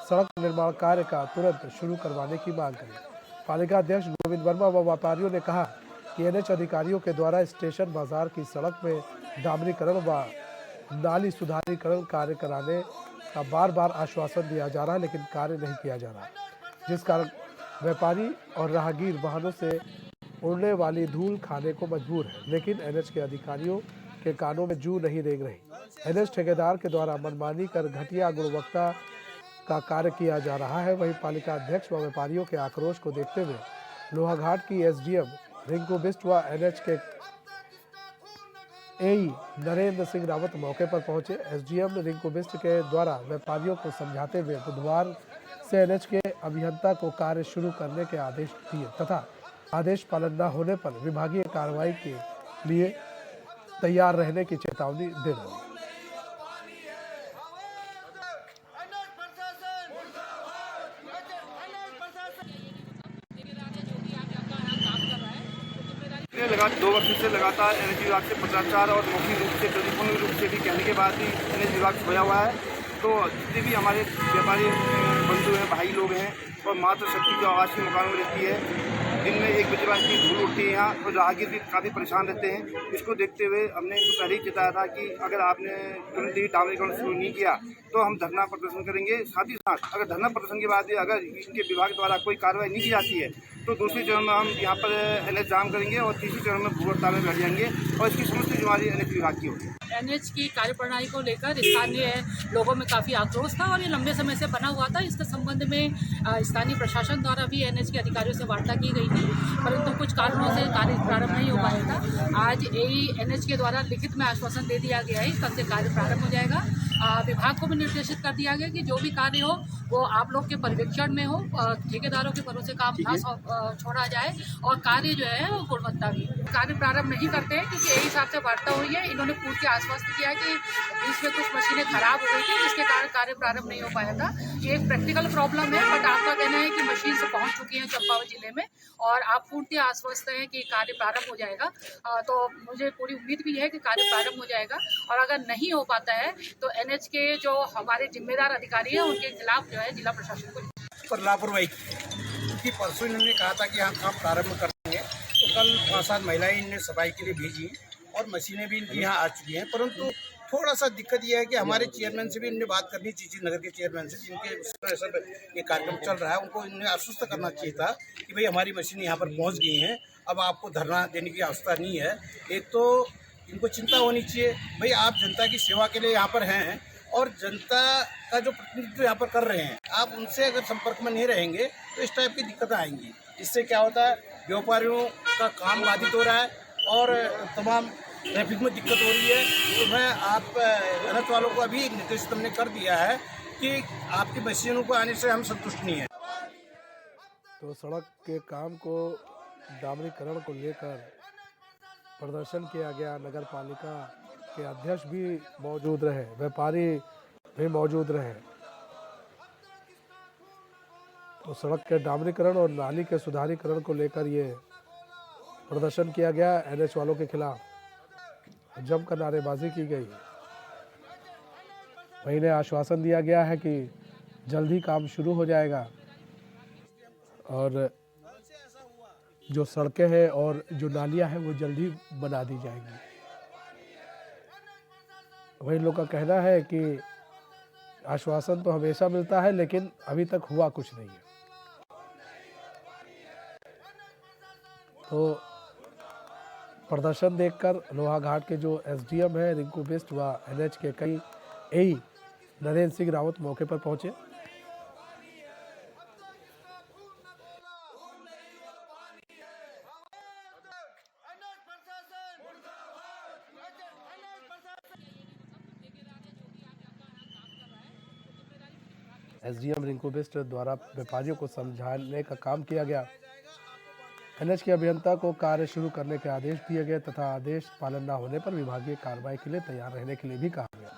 सड़क निर्माण कार्य का तुरंत शुरू करवाने की मांग करी। पालिका अध्यक्ष गोविंद वर्मा व व्यापारियों ने कहा कि एनएच अधिकारियों के द्वारा स्टेशन बाजार की सड़क में डामरीकरण व नाली सुधारीकरण कार्य कराने का बार बार आश्वासन दिया जा रहा है, लेकिन कार्य नहीं किया जा रहा, जिस कारण व्यापारी और राहगीर वाहनों से उड़ने वाली धूल खाने को मजबूर है। लेकिन एनएच के अधिकारियों के कानों में जू नहीं रेंग रही। एनएच ठेकेदार के द्वारा मनमानी कर घटिया गुणवत्ता का कार्य किया जा रहा है। वहीं पालिका अध्यक्ष व व्यापारियों के आक्रोश को देखते हुए लोहाघाट की एसडीएम रिंकू बिष्ट व एनएच के एई नरेंद्र सिंह रावत मौके पर पहुंचे। एसडीएम रिंकू बिष्ट के द्वारा व्यापारियों को समझाते हुए बुधवार से एनएच के अभियंता को कार्य शुरू करने के आदेश दिए तथा आदेश पालन न होने पर विभागीय कार्रवाई के लिए तैयार रहने की चेतावनी दे डाली। लगा 2 वर्षों से लगातार एनएच विभाग से भ्रष्टाचार और मौखिक रूप से टेलीफोनिक रूप से भी कहने के बाद भी एनएच विभाग खोया हुआ है। तो जितने भी हमारे व्यापारी बंधु हैं, भाई लोग हैं और मातृशक्ति जो आवासीय मकानों में रहती है, दिन में 1 बजे बाद की धूल उठती है यहाँ, और राहगीर भी काफ़ी परेशान रहते हैं। इसको देखते हुए हमने इनको पहले ही चेताया था कि अगर आपने तुरंत ही डामरीकरण शुरू नहीं किया तो हम धरना प्रदर्शन करेंगे। साथ ही साथ अगर धरना प्रदर्शन के बाद भी अगर इनके विभाग द्वारा कोई कार्रवाई नहीं की जाती है तो दूसरी चरण में हम यहाँ पर एनएच जाम करेंगे और तीसरी चरण में भू हड़ताल में बैठ जाएंगे और इसकी समस्त जिम्मेदारी एनएच विभाग की होगी। एनएच की कार्यप्रणाली को लेकर स्थानीय लोगों में काफ़ी आक्रोश था और ये लंबे समय से बना हुआ था। इसके संबंध में स्थानीय प्रशासन द्वारा भी एनएच के अधिकारियों से वार्ता की गई थी, परंतु कुछ कारणों से कार्य प्रारंभ नहीं हो पाया था। आज एनएच के द्वारा लिखित में आश्वासन दे दिया गया है, कल से कार्य प्रारंभ हो जाएगा। विभाग को भी निर्देशित कर दिया गया कि जो भी कार्य हो वो आप लोग के पर्यवेक्षण में हो, ठेकेदारों के भरोसे काम ना छोड़ा जाए और कार्य जो है वो गुणवत्ता भी। कार्य प्रारंभ नहीं करते हैं क्योंकि यही हिसाब से वार्ता हुई है। इन्होंने पूर्व के आश्वस्त किया कि बीच में कुछ मशीनें खराब हो गई थी जिसके कारण कार्य प्रारंभ नहीं हो पाया था। ये एक प्रैक्टिकल प्रॉब्लम है, बट आपका कहना है कि मशीन से पहुंच चुकी है चंपावत जिले में और आप पूर्णतः आश्वस्त हैं कि कार्य प्रारंभ हो जाएगा। तो मुझे पूरी उम्मीद भी है कि कार्य प्रारंभ हो जाएगा और अगर नहीं हो पाता है तो एनएच के जो हमारे जिम्मेदार अधिकारी हैं उनके खिलाफ जो है जिला प्रशासन को पर लापरवाही क्योंकि परसों इन्होंने कहा था कि हम काम प्रारंभ कर देंगे, तो कल 5-7 महिलाएं इन्हें सफाई के लिए भेजी और मशीनें भी इनकी यहाँ आ चुकी हैं। परंतु थोड़ा सा दिक्कत यह है कि हमारे चेयरमैन से भी इन्हें बात करनी चाहिए, नगर के चेयरमैन से जिनके सब ये कार्यक्रम चल रहा है, उनको इन्हें आश्वस्त करना चाहिए था कि भाई हमारी मशीनें यहाँ पर पहुँच गई हैं, अब आपको धरना देने की आवश्यकता नहीं है। एक तो इनको चिंता होनी चाहिए, भाई आप जनता की सेवा के लिए यहाँ पर हैं और जनता का जो प्रतिनिधित्व यहाँ पर कर रहे हैं, आप उनसे अगर संपर्क में नहीं रहेंगे तो इस टाइप की दिक्कतें आएंगी। इससे क्या होता है, व्यापारियों का काम बाधित हो रहा है और तमाम ट्रैफिक में दिक्कत हो रही है। तो मैं आप एनएच वालों को अभी निर्देशित हमने कर दिया है कि आपकी मशीनों को आने से हम संतुष्ट नहीं है। तो सड़क के काम को डामरीकरण को लेकर प्रदर्शन किया गया। नगर पालिका के अध्यक्ष भी मौजूद रहे, व्यापारी भी मौजूद रहे। तो सड़क के डामरीकरण और नाली के सुधारीकरण को लेकर ये प्रदर्शन किया गया। एनएच वालों के खिलाफ जमकर नारेबाजी की गई। वहीं इन्हें आश्वासन दिया गया है कि जल्द ही काम शुरू हो जाएगा और जो सड़कें हैं और जो नालियां हैं वो जल्दी बना दी जाएंगी। वही लोग का कहना है कि आश्वासन तो हमेशा मिलता है लेकिन अभी तक हुआ कुछ नहीं है। तो प्रदर्शन देखकर लोहाघाट के जो एसडीएम है रिंकू बिष्ट व एनएच के कई एई नरेंद्र सिंह रावत मौके पर पहुंचे। एसडीएम रिंकू बिष्ट द्वारा व्यापारियों को समझाने का काम किया गया। एनएच के अभियंता को कार्य शुरू करने के आदेश दिए गए तथा आदेश पालन न होने पर विभागीय कार्रवाई के लिए तैयार रहने के लिए भी कहा गया।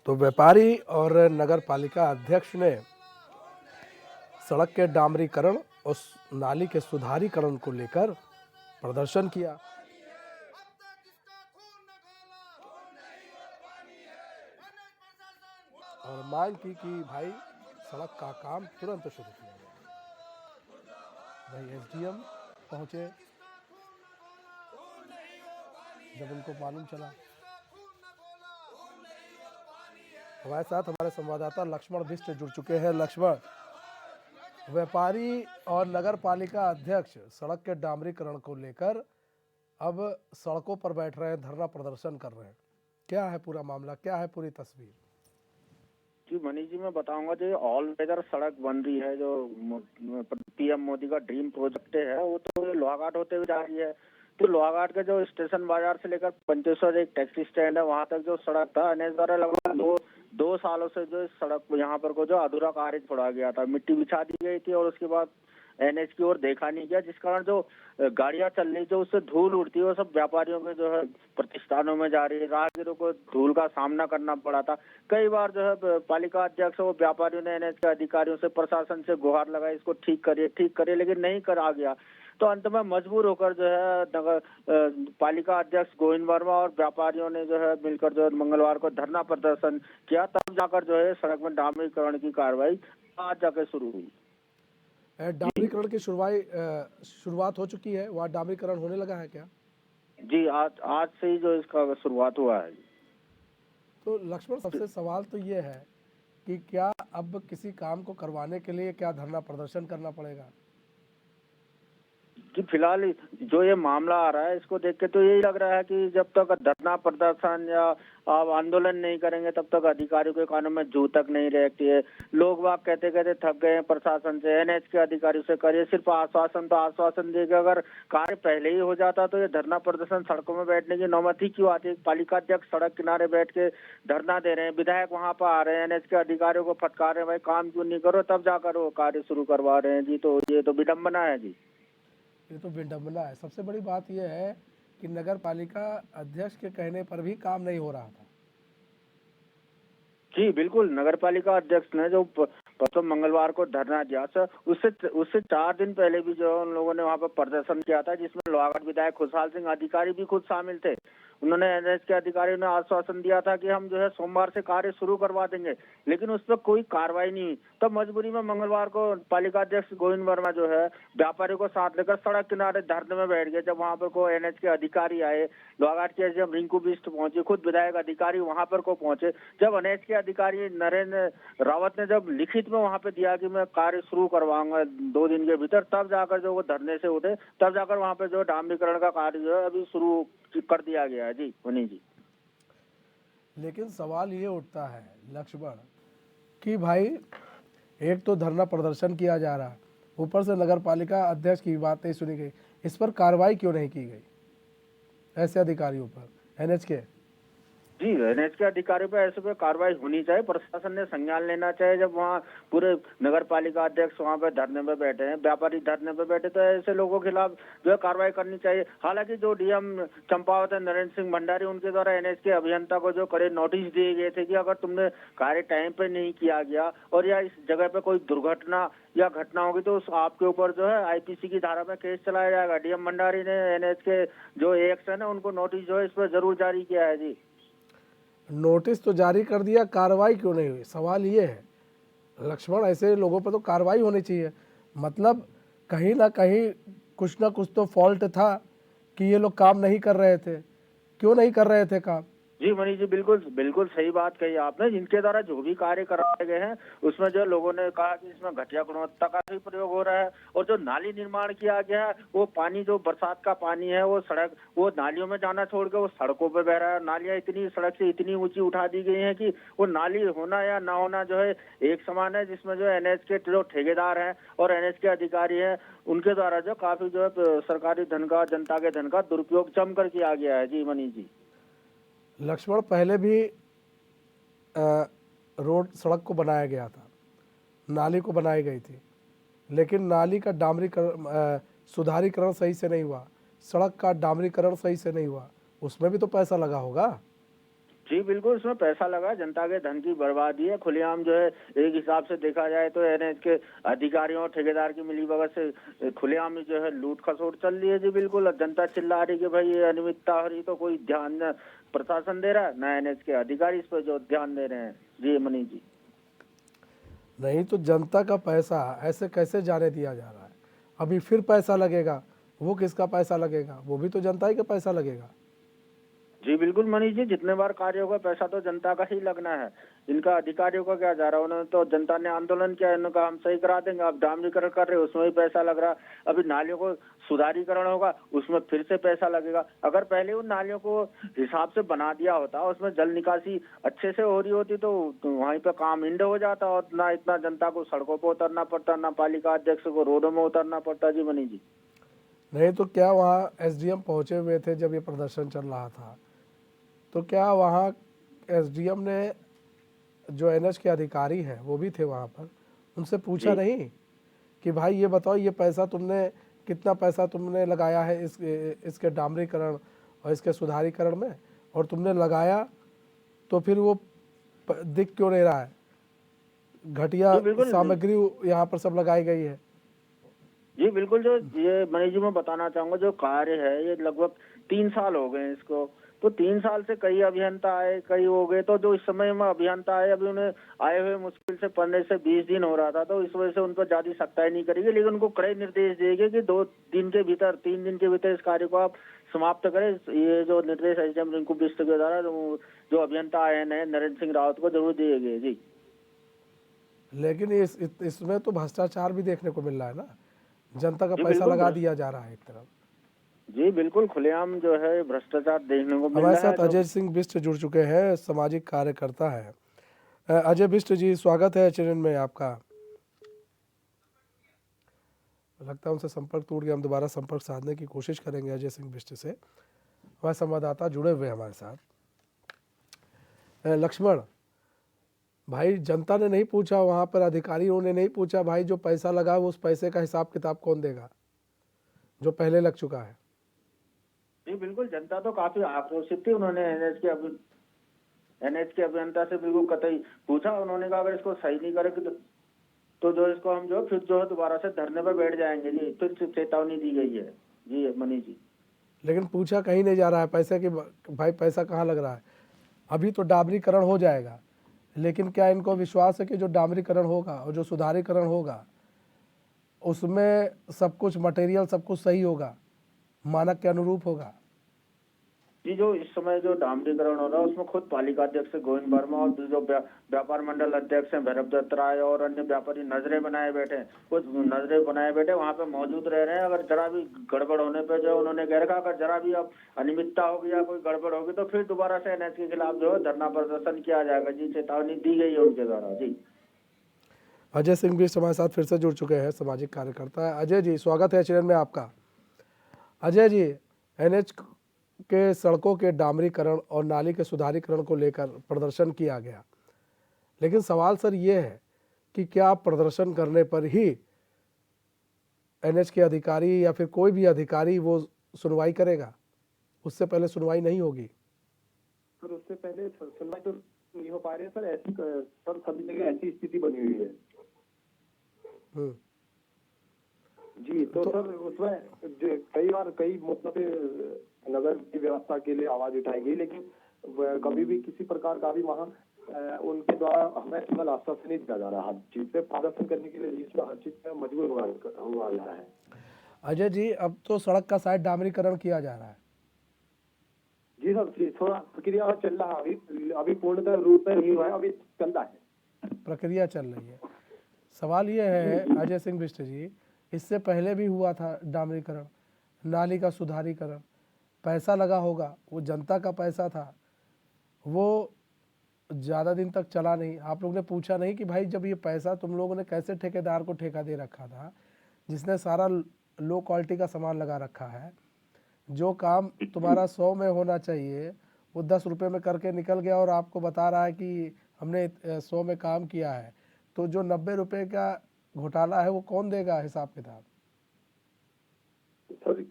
तो व्यापारी और नगर पालिका अध्यक्ष ने सड़क के डामरीकरण और नाली के सुधारीकरण को लेकर प्रदर्शन किया। और मांग की कि भाई सड़क का काम तुरंत शुरू किया जाए। भाई एसडीएम पहुंचे जब उनको मालूम चला। हमारे साथ हमारे संवाददाता लक्ष्मण बिष्ट जुड़ चुके हैं। लक्ष्मण, व्यापारी और नगर पालिका अध्यक्ष सड़क के डामरीकरण को लेकर अब सड़कों पर बैठ रहे हैं, धरना प्रदर्शन कर रहे हैं। क्या है पूरा मामला, क्या है पूरी तस्वीर? जी मनीष जी, मैं बताऊंगा जो ऑल वेदर सड़क बन रही है, जो पीएम मोदी का ड्रीम प्रोजेक्ट है, वो तो लोहाघाट होते हुए जा रही है। तो लोहाघाट के जो स्टेशन बाजार से लेकर पंचेश्वर एक टैक्सी स्टैंड है, वहां तक जो सड़क था एनएच द्वारा लगभग दो सालों से जो सड़क यहाँ पर को जो अधूरा कार्य छोड़ा गया था, मिट्टी बिछा दी गई थी और उसके बाद एनएच की ओर देखा नहीं गया, जिस कारण जो गाड़ियां चल रही जो उससे धूल उड़ती है वो सब व्यापारियों के जो है प्रतिष्ठानों में जा रही है। राहगीरों को धूल का सामना करना पड़ा था। कई बार जो है पालिका अध्यक्ष वो व्यापारियों ने एनएच के अधिकारियों से, प्रशासन से गुहार लगाई, इसको ठीक करिए, लेकिन नहीं करा गया। तो अंत में मजबूर होकर जो है नगर पालिका अध्यक्ष गोविंद वर्मा और व्यापारियों ने जो है मिलकर जो है मंगलवार को धरना प्रदर्शन किया। तब जाकर जो है सड़क में डामरीकरण की कार्रवाई आज जाकर शुरू हुई। डामरीकरण की शुरुआत हो चुकी है, वहाँ डामरीकरण होने लगा है क्या? जी आज से ही जो इसका शुरुआत हुआ है। तो लक्ष्मण, सबसे सवाल तो ये है कि क्या अब किसी काम को करवाने के लिए क्या धरना प्रदर्शन करना पड़ेगा? कि फिलहाल जो ये मामला आ रहा है इसको देख के तो यही लग रहा है कि जब तक धरना प्रदर्शन या आप आंदोलन नहीं करेंगे तब तक अधिकारियों के कानों में जू तक नहीं रहती है। लोग बाग कहते कहते थक गए हैं प्रशासन से, एनएच के अधिकारियों से करिए, सिर्फ आश्वासन तो आश्वासन देके अगर कार्य पहले ही हो जाता तो ये धरना प्रदर्शन सड़कों में बैठने की नौबत ही क्यों आती? पालिका अध्यक्ष सड़क किनारे बैठ के धरना दे रहे हैं, विधायक वहां पर आ रहे हैं, एनएच के अधिकारियों को फटकार रहे हैं, भाई काम क्यों नहीं करो, तब जाकर वो कार्य शुरू करवा रहे हैं। जी तो ये तो विडम्बना है। जी ये तो विडम्बना है। सबसे बड़ी बात यह है कि नगर पालिका अध्यक्ष के कहने पर भी काम नहीं हो रहा था। जी बिल्कुल, नगर पालिका अध्यक्ष ने जो परसों मंगलवार को धरना दिया था उससे 4 दिन पहले भी जो उन लोगों ने वहां पर प्रदर्शन किया था, जिसमें लोहागढ़ विधायक खुशहाल सिंह अधिकारी भी खुद शामिल थे। उन्होंने एनएच के अधिकारियों ने आश्वासन दिया था कि हम जो है सोमवार से कार्य शुरू करवा देंगे, लेकिन उस पर कोई कार्रवाई नहीं हुई। तब मजबूरी में मंगलवार को पालिका अध्यक्ष गोविंद वर्मा जो है व्यापारियों को साथ लेकर सड़क किनारे धरने में बैठ गए। जब वहां पर को एनएच के अधिकारी आए, लोहाघाट के एसडीएम रिंकू बिष्ट पहुंचे, खुद विधायक अधिकारी वहां पर को पहुंचे। जब एनएच के अधिकारी नरेंद्र रावत ने जब लिखित में वहां पे दिया कि मैं कार्य शुरू करवाऊंगा 2 दिन के भीतर, तब जाकर जो वो धरने से उठे, तब जाकर वहां पे जो डामरीकरण का कार्य जो है अभी शुरू कर दिया गया है। जी वनी जी, लेकिन सवाल ये उठता है लक्ष्मण कि भाई एक तो धरना प्रदर्शन किया जा रहा है, ऊपर से नगर पालिका अध्यक्ष की बात नहीं सुनी गई, इस पर कार्रवाई क्यों नहीं की गई ऐसे अधिकारियों पर एनएच के? जी एनएच के अधिकारियों पर ऐसे पे कार्रवाई होनी चाहिए, प्रशासन ने संज्ञान लेना चाहिए। जब वहाँ पूरे नगर पालिका अध्यक्ष वहाँ पे धरने पे बैठे हैं, व्यापारी धरने पे बैठे, तो ऐसे लोगों के खिलाफ जो है कार्रवाई करनी चाहिए। हालांकि जो डीएम चंपावत है नरेंद्र सिंह भंडारी, उनके द्वारा एनएच के अभियंता को जो कड़े नोटिस दिए गए थे कि अगर तुमने कार्य टाइम पे नहीं किया गया और या इस जगह पे कोई दुर्घटना या घटना होगी तो आपके ऊपर जो है आईपीसी की धारा में केस चलाया जाएगा। डीएम भंडारी ने एनएच के जो एक्शन है उनको नोटिस जो है इस पर जरूर जारी किया है। जी नोटिस तो जारी कर दिया, कार्रवाई क्यों नहीं हुई? सवाल ये है लक्ष्मण, ऐसे लोगों पर तो कार्रवाई होनी चाहिए। मतलब कहीं ना कहीं कुछ ना कुछ तो फॉल्ट था कि ये लोग काम नहीं कर रहे थे। क्यों नहीं कर रहे थे काम? जी मनीष जी, बिल्कुल सही बात कही आपने। जिनके द्वारा जो भी कार्य कराए गए हैं उसमें जो लोगों ने कहा कि इसमें घटिया गुणवत्ता का भी प्रयोग हो रहा है, और जो नाली निर्माण किया गया है वो पानी जो बरसात का पानी है वो नालियों में जाना छोड़ के वो सड़कों पे बह रहा है। नालियां इतनी सड़क से इतनी ऊंची उठा दी गई हैं कि वो नाली होना या ना होना जो है एक समान है, जिसमें जो एनएच के जो ठेकेदार हैं और एनएच के अधिकारी हैं उनके द्वारा जो काफी जो है सरकारी धन का, जनता के धन का दुरुपयोग जमकर किया गया है। जी मनीष जी, लक्ष्मण, पहले भी रोड सड़क को बनाया गया था, नाली को बनाई गई थी, लेकिन नाली का डामरीकरण सुधारीकरण सही से नहीं हुआ, सड़क का डामरीकरण सही से नहीं हुआ, उसमें भी तो पैसा लगा होगा। जी बिल्कुल, उसमें पैसा लगा, जनता के धन की बर्बादी है खुलेआम। जो है एक हिसाब से देखा जाए तो एनएच के अधिकारियों और ठेकेदार की मिलीभगत से खुलेआम ही जो है लूट खसोट चल रही है। जी बिल्कुल, और जनता चिल्ला रही कि भाई ये अनियमितता हो रही, तो कोई ध्यान न प्रशासन दे रहा है, न एनएच के अधिकारी इस पर जो ध्यान दे रहे हैं। जी मनीष जी, नहीं तो जनता का पैसा ऐसे कैसे जाने दिया जा रहा है? अभी फिर पैसा लगेगा, वो किसका पैसा लगेगा? वो भी तो जनता ही का पैसा लगेगा। जी बिल्कुल मनीष जी, जितने बार कार्य होगा पैसा तो जनता का ही लगना है। इनका अधिकारियों का क्या जा रहा है? उन्होंने तो, जनता ने आंदोलन किया, इन्होंने कहा हम सही करा देंगे, आप डामरीकरण कर रहे हो उसमें भी पैसा लग रहा। अभी नालियों को सुधारीकरण होगा, उसमें फिर से पैसा लगेगा। अगर पहले उन नालियों को हिसाब से बना दिया होता, उसमें जल निकासी अच्छे से हो रही होती, तो वहीं पे काम इंड हो जाता और ना इतना जनता को सड़कों पर उतरना पड़ता, ना पालिका अध्यक्ष को रोडों में उतरना पड़ता। जी मनीष जी, नहीं तो क्या वहाँ एसडीएम पहुँचे हुए थे जब ये प्रदर्शन चल रहा था? तो क्या वहाँ एसडीएम ने, जो एनएच के अधिकारी हैं वो भी थे वहाँ पर, उनसे पूछा नहीं कि भाई ये बताओ, ये पैसा तुमने, कितना पैसा तुमने लगाया है इसके डामरीकरण और इसके सुधारीकरण में, और तुमने लगाया तो फिर वो दिख क्यों नहीं रहा है? घटिया जी, बिल्कुल। सामग्री यहाँ पर सब लगाई गई है। जी बिल्कुल, जो ये मनीष जी मैं बताना चाहूंगा, जो कार्य है ये लगभग 3 साल हो गए इसको। तो 3 साल से कई अभियंता आए, कई हो गए, तो जो इस समय में अभियंता आए, अभी उन्हें आए हुए मुश्किल से 15 से 20 दिन हो रहा था, तो इस वजह से उन पर ज्यादा सख्ताई नहीं करेगी, लेकिन उनको कड़े निर्देश दिए कि 2 दिन के भीतर, 3 दिन के भीतर इस कार्य को आप समाप्त करें। ये जो निर्देश एसडीएम रिंकू बिष्ट के द्वारा जो अभियंता आए हैं नरेंद्र सिंह रावत को जरूर दिए गए। जी, लेकिन इसमें तो भ्रष्टाचार भी देखने को मिल रहा है ना, जनता का जी, पैसा बिल्कुल लगा दिया जा रहा है एक तरफ। जी बिल्कुल, खुलेआम जो है भ्रष्टाचार देखने को मिल हमारे रहा है। साथ अजय सिंह बिष्ट जुड़ चुके हैं, सामाजिक कार्यकर्ता है। अजय बिष्ट जी, स्वागत है चैनल में आपका। लगता है उनसे संपर्क टूट गया, हम दोबारा संपर्क साधने की कोशिश करेंगे अजय सिंह बिष्ट से। हमारे संवाददाता जुड़े हुए हमारे साथ। लक्ष्मण भाई, जनता ने नहीं पूछा, वहाँ पर अधिकारियों ने नहीं पूछा भाई जो पैसा लगा उस पैसे का हिसाब किताब कौन देगा, जो पहले लग चुका है? जी बिल्कुल, जनता तो काफी आक्रोशित थी। उन्होंने एनएच के अभियंता से बिल्कुल कतई पूछा। उन्होंने कहा अगर इसको सही नहीं करेंगे तो जो इसको हम जो फिर जो है दोबारा से धरने पर बैठ जाएंगे। जी, फिर से चेतावनी दी गई है। जी मनीष जी, लेकिन पूछा कहीं नहीं जा रहा है पैसे की, भाई पैसा कहाँ लग रहा है? अभी तो डामरीकरण हो जाएगा, लेकिन क्या इनको विश्वास है कि जो डामरीकरण होगा और जो सुधारीकरण होगा उसमें सब कुछ मटेरियल, सब कुछ सही होगा, मानक के अनुरूप होगा? जी, जो इस समय जो डामरीकरण हो रहा है उसमें खुद पालिका अध्यक्ष गोविंद वर्मा और जो व्यापार मंडल अध्यक्ष हैं भैरव दत्त राय और अन्य व्यापारी नजरें बनाए बैठे हैं, कुछ नजरें बनाए बैठे वहाँ पे मौजूद रह रहे हैं। अगर जरा भी गड़बड़ होने पे जो उन्होंने कह रखा, अगर जरा भी अब अनियमितता होगी या कोई गड़बड़ होगी तो फिर दोबारा से एनएच के खिलाफ जो है धरना प्रदर्शन किया जाएगा। जी, चेतावनी दी गई है उनके द्वारा। जी, अजय सिंह भी हमारे साथ फिर से जुड़ चुके हैं, सामाजिक कार्यकर्ता। अजय जी, स्वागत है चैनल में आपका। अजय जी, एनएच के सड़कों के डामरीकरण और नाली के सुधारीकरण को लेकर प्रदर्शन किया गया, लेकिन सवाल सर ये है कि क्या प्रदर्शन करने पर ही एनएच के अधिकारी या फिर कोई भी अधिकारी वो सुनवाई करेगा? उससे पहले सुनवाई नहीं होगी? सर उससे पहले सुनवाई तो नहीं हो पा रही है सर। ऐसी सर सभी जगह ऐसी स्थिति बनी हुई है। जी, तो सर उसमें कई बार कई मुद्दों पे नगर की व्यवस्था के लिए आवाज उठाई गई, लेकिन कभी भी किसी प्रकार का भी वहाँ उनके द्वारा हमें केवल आश्वासन नहीं दिया जा रहा। हर चीज पे प्रदर्शन करने के लिए बीच में हर चीज पे मजबूर हुआ जा रहा है। अजय जी, अब तो सड़क का शायद डामरीकरण किया जा रहा है। जी सर, थोड़ा प्रक्रिया चल रहा है, अभी पूर्णतः रूप में नहीं हुआ है, अभी चल रहा है, प्रक्रिया चल रही है। सवाल ये है अजय सिंह बिष्ट जी, इससे पहले भी हुआ था डामरीकरण, नाली का सुधारीकरण, पैसा लगा होगा, वो जनता का पैसा था, वो ज़्यादा दिन तक चला नहीं। आप लोग ने पूछा नहीं कि भाई जब ये पैसा तुम लोगों ने कैसे ठेकेदार को ठेका दे रखा था, जिसने सारा लो क्वालिटी का सामान लगा रखा है, जो काम तुम्हारा 100 में होना चाहिए वो 10 रुपये में करके निकल गया और आपको बता रहा है कि हमने 100 में काम किया है, तो जो 90 रुपये का घोटाला है वो कौन देगा हिसाब किताब? सर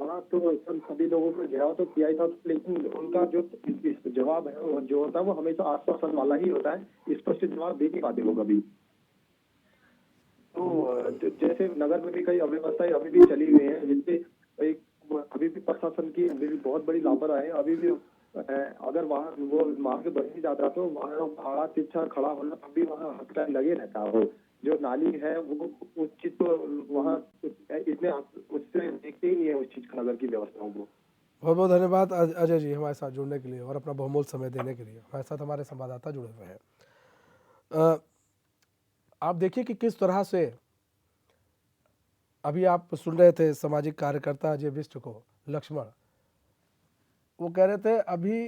वहाँ तो सब सभी लोगों को घेराव तो किया ही था, लेकिन उनका जो जवाब है वो जो होता है वो हमेशा आश्वासन वाला ही होता है, स्पष्ट जवाब दे नहीं पाते वो कभी। तो जैसे नगर में भी कई अव्यवस्थाएं अभी भी चली हुई हैं, जिससे एक अभी भी प्रशासन की अभी भी बहुत बड़ी लापरवाही है। अभी भी अगर वहाँ वो वहाँ के बच ही जाता तो वहाँ भाड़ा शिक्षा खड़ा होना तब भी वहाँ हॉस्पिटल लगे रहता। वो जो नाली है वो उस चीज को वहाँ इतने उससे देखते ही नहीं है उस चीज का, नगर की व्यवस्थाओं को। बहुत बहुत धन्यवाद अजय जी हमारे साथ जुड़ने के लिए और अपना बहुमूल्य समय देने के लिए। हमारे साथ हमारे संवाददाता जुड़े हुए हैं। आप देखिए कि किस तरह से अभी आप सुन रहे थे सामाजिक कार्यकर्ता अजय बिष्ट को, लक्ष्मण, वो कह रहे थे अभी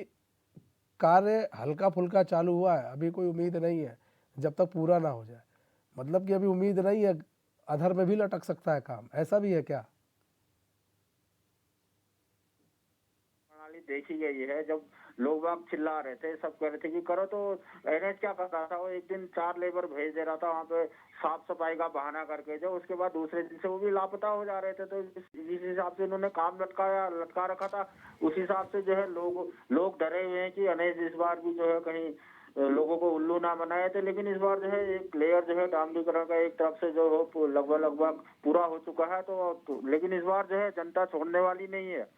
कार्य हल्का फुल्का चालू हुआ है, अभी कोई उम्मीद नहीं है जब तक पूरा ना हो जाए। मतलब कि अभी उम्मीद नहीं है, अधर में भी लटक सकता है काम, ऐसा भी है क्या? प्रणाली देखी गई है। जब लोग बाग चिल्ला रहे थे, सब कह रहे थे कि करो, तो एनएच क्या कर रहा था, वो एक दिन 4 लेबर भेज दे रहा था वहाँ पे साफ सफाई का बहाना करके, जो उसके बाद दूसरे दिन से वो भी लापता हो जा रहे थे। तो जिस हिसाब से उन्होंने काम लटका रखा था, उस हिसाब से जो है लोग डरे हुए हैं कि एनएच इस बार भी जो है कहीं लोगों को उल्लू ना बनाए थे। लेकिन इस बार जो है एक लेयर जो है डामरीकरण का एक तरफ से जो हो लगभग पूरा हो चुका है। तो लेकिन इस बार जो है जनता छोड़ने वाली नहीं है,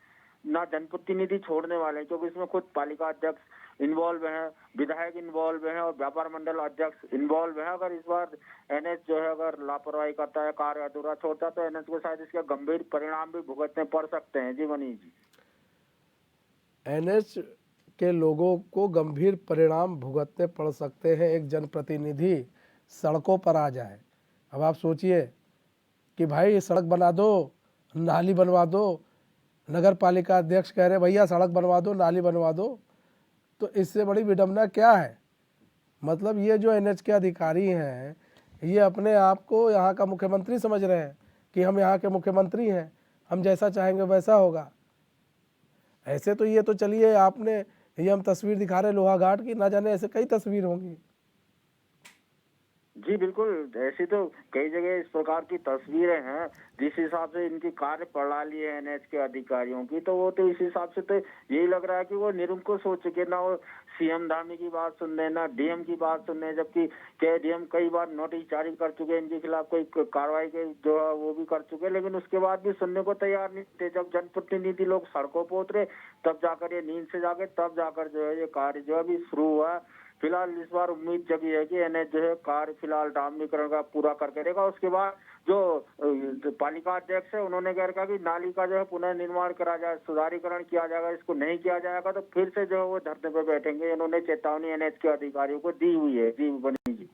ना जनप्रतिनिधि छोड़ने वाले हैं, क्योंकि इसमें खुद पालिका अध्यक्ष इन्वॉल्व हैं, विधायक इन्वॉल्व हैं और व्यापार मंडल अध्यक्ष इन्वॉल्व हैं। अगर इस बार एनएच जो है अगर लापरवाही करता है, कार्य अधूरा छोड़ता, तो एनएच को शायद इसके गंभीर परिणाम भी भुगतने पड़ सकते हैं। जी मनीष जी, एनएच के लोगों को गंभीर परिणाम भुगतने पड़ सकते हैं। एक जनप्रतिनिधि सड़कों पर आ जाए, अब आप सोचिए कि भाई सड़क बना दो, नाली बनवा दो, नगर पालिका अध्यक्ष कह रहे भैया सड़क बनवा दो, नाली बनवा दो, तो इससे बड़ी विडंबना क्या है? मतलब ये जो एनएच के अधिकारी हैं ये अपने आप को यहाँ का मुख्यमंत्री समझ रहे हैं कि हम यहाँ के मुख्यमंत्री हैं, हम जैसा चाहेंगे वैसा होगा। ऐसे तो ये तो चलिए आपने ये हम तस्वीर दिखा रहे लोहाघाट की, ना जाने ऐसे कई तस्वीर होंगी। जी बिल्कुल, ऐसी तो कई जगह इस प्रकार की तस्वीरें हैं। जिस हिसाब से इनकी कार्य प्रणाली है एनएच के अधिकारियों की, तो वो तो इस हिसाब से तो यही लग रहा है कि वो निरंकुश हो चुके, ना वो सीएम धामी की बात सुन रहे, ना डीएम की बात सुन रहे। जबकि डीएम कई बार नोटिस जारी कर चुके हैं, इनके खिलाफ कोई कार्रवाई के जो है वो भी कर चुके हैं, लेकिन उसके बाद भी सुनने को तैयार नहीं थे। जब जनप्रतिनिधि लोग सड़कों पर उतरे, तब जाकर ये नींद से जागे, तब जाकर जो है ये कार्य जो अभी शुरू हुआ। फिलहाल इस बार उम्मीद जगी है कि एनएच जो है कार्य फिलहाल डामरीकरण का पूरा करके रहेगा। उसके बाद जो पालिका अध्यक्ष है उन्होंने कह रखा कि नाली का जो है पुनर्निर्माण करा जाए, सुधारीकरण किया जाएगा। इसको नहीं किया जाएगा तो फिर से जो है वो धरने पे बैठेंगे। इन्होंने चेतावनी एनएच के अधिकारियों को दी हुई है। जी बनी जी,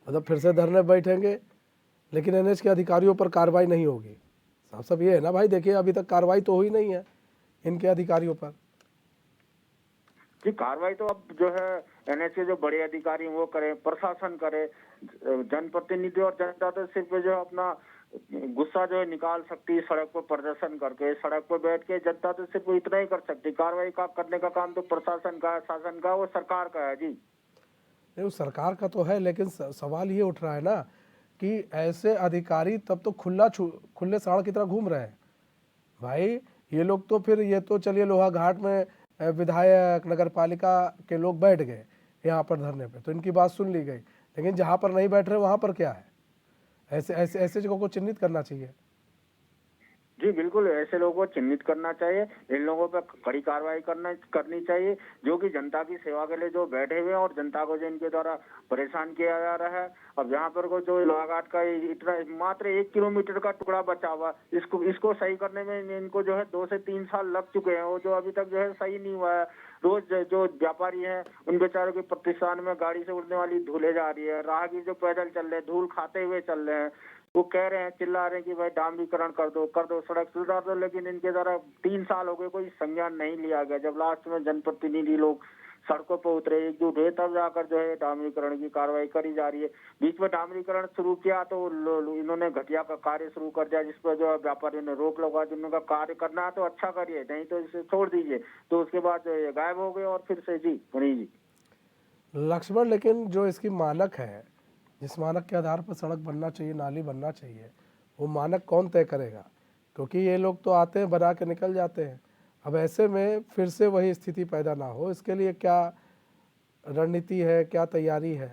मतलब फिर से धरने बैठेंगे, लेकिन एनएच के अधिकारियों पर कार्रवाई नहीं होगी। साफ साफ ये है ना भाई, देखिए अभी तक कार्रवाई तो हुई नहीं है इनके अधिकारियों पर। जी कार्रवाई तो अब जो है एनएच के जो बड़े अधिकारी वो करे, प्रशासन करे। जनप्रतिनिधि और जनता तो सिर्फ जो है अपना गुस्सा जो है निकाल सकती है सड़क पर प्रदर्शन करके, सड़क पर बैठ के। जनता तो सिर्फ इतना ही कर सकती, कार्रवाई का करने का काम तो प्रशासन का, शासन का, वो सरकार का है। जी नहीं, वो सरकार का तो है, लेकिन सवाल ये उठ रहा है ना कि ऐसे अधिकारी तब तो खुले सड़क की तरह घूम रहे हैं भाई। ये लोग तो फिर ये तो चलिए लोहाघाट में विधायक नगर पालिका के लोग बैठ गए यहाँ पर धरने पे, तो इनकी बात सुन ली गई, लेकिन जहाँ पर नहीं बैठ रहे वहाँ पर क्या है? ऐसे जगहों को चिन्हित करना चाहिए। जी बिल्कुल, ऐसे लोगों को चिन्हित करना चाहिए, इन लोगों पर कड़ी कार्रवाई करनी चाहिए, जो कि जनता की सेवा के लिए जो बैठे हुए हैं और जनता को जो इनके द्वारा परेशान किया जा रहा है। अब यहाँ पर को जो लोहाघाट का इतना मात्र 1 किलोमीटर का टुकड़ा बचा हुआ, इसको सही करने में इनको जो है 2 से 3 साल लग चुके हैं, वो जो अभी तक जो है सही नहीं हुआ है। रोज जो व्यापारी हैं उन बेचारों के प्रतिष्ठान में गाड़ी से उड़ने वाली धूले जा रही है, राहगीर जो पैदल चल रहे हैं धूल खाते हुए चल रहे हैं, वो कह रहे हैं, चिल्ला रहे हैं कि भाई डामरीकरण कर दो, सड़क सुधार दो, लेकिन इनके द्वारा 3 साल हो गए, कोई संज्ञान नहीं लिया गया। जब लास्ट में जनप्रतिनिधि लोग सड़कों पर उतरे, एकजुट हुए, तब जाकर जो है डामरीकरण की कार्रवाई करी जा रही है। बीच में डामरीकरण शुरू किया तो इन्होंने घटिया का कार्य शुरू कर दिया, जिस पर जो है व्यापारियों ने रोक लगा। जिनका कार्य करना है तो अच्छा करिए, नहीं तो इसे छोड़ दीजिए। तो उसके बाद जो है गायब हो गए और फिर से जी गणेश जी लक्ष्मण, लेकिन जो इसकी मानक है, जिस मानक के आधार पर सड़क बनना चाहिए, नाली बनना चाहिए, वो मानक कौन तय करेगा? क्योंकि ये लोग तो आते हैं बना के निकल जाते हैं। अब ऐसे में फिर से वही स्थिति पैदा ना हो, इसके लिए क्या रणनीति है, क्या तैयारी है?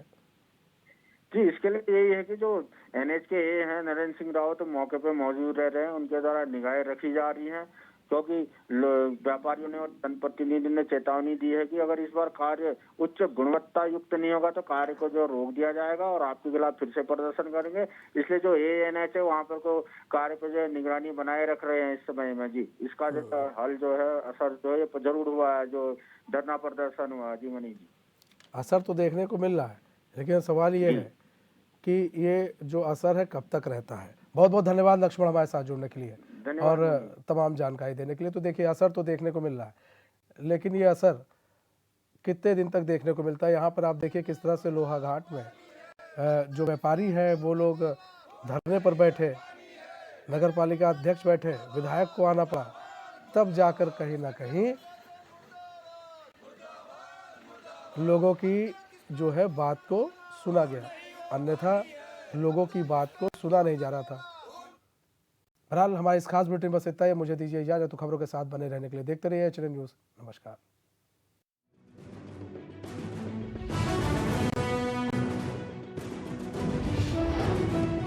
जी, इसके लिए यही है कि जो एनएच के ए हैं नरेंद्र सिंह रावत तो मौके पे मौजूद रह रहे हैं, उनके द्वारा निगाहें रखी जा रही हैं, क्योंकि व्यापारियों ने और जनप्रतिनिधि ने चेतावनी दी है कि अगर इस बार कार्य उच्च गुणवत्ता युक्त नहीं होगा तो कार्य को जो रोक दिया जाएगा और आपके खिलाफ फिर से प्रदर्शन करेंगे। इसलिए जो एएनएच है वहाँ पर को कार्य पे जो निगरानी बनाए रख रहे हैं इस समय में। जी, इसका जो हल जो है, असर जो है ये जरूर हुआ है, जो धरना प्रदर्शन हुआ। जी मनीष जी, असर तो देखने को मिल रहा है, लेकिन सवाल ये है कि ये जो असर है कब तक रहता है। बहुत बहुत धन्यवाद लक्ष्मण हमारे साथ जुड़ने के लिए और तमाम जानकारी देने के लिए। तो देखिए, असर तो देखने को मिल रहा है, लेकिन ये असर कितने दिन तक देखने को मिलता है। यहाँ पर आप देखिए किस तरह से लोहा घाट में जो व्यापारी हैं वो लोग धरने पर बैठे, नगर पालिका अध्यक्ष बैठे, विधायक को आना पड़ा, तब जाकर कहीं ना कहीं लोगों की जो है बात को सुना गया, अन्यथा लोगों की बात को सुना नहीं जा रहा था। बहरहाल हमारे इस खास बुलेटिन बस इतना ही। मुझे दीजिए इजाजत। तो खबरों के साथ बने रहने के लिए देखते रहिए एचएनएन न्यूज़। नमस्कार।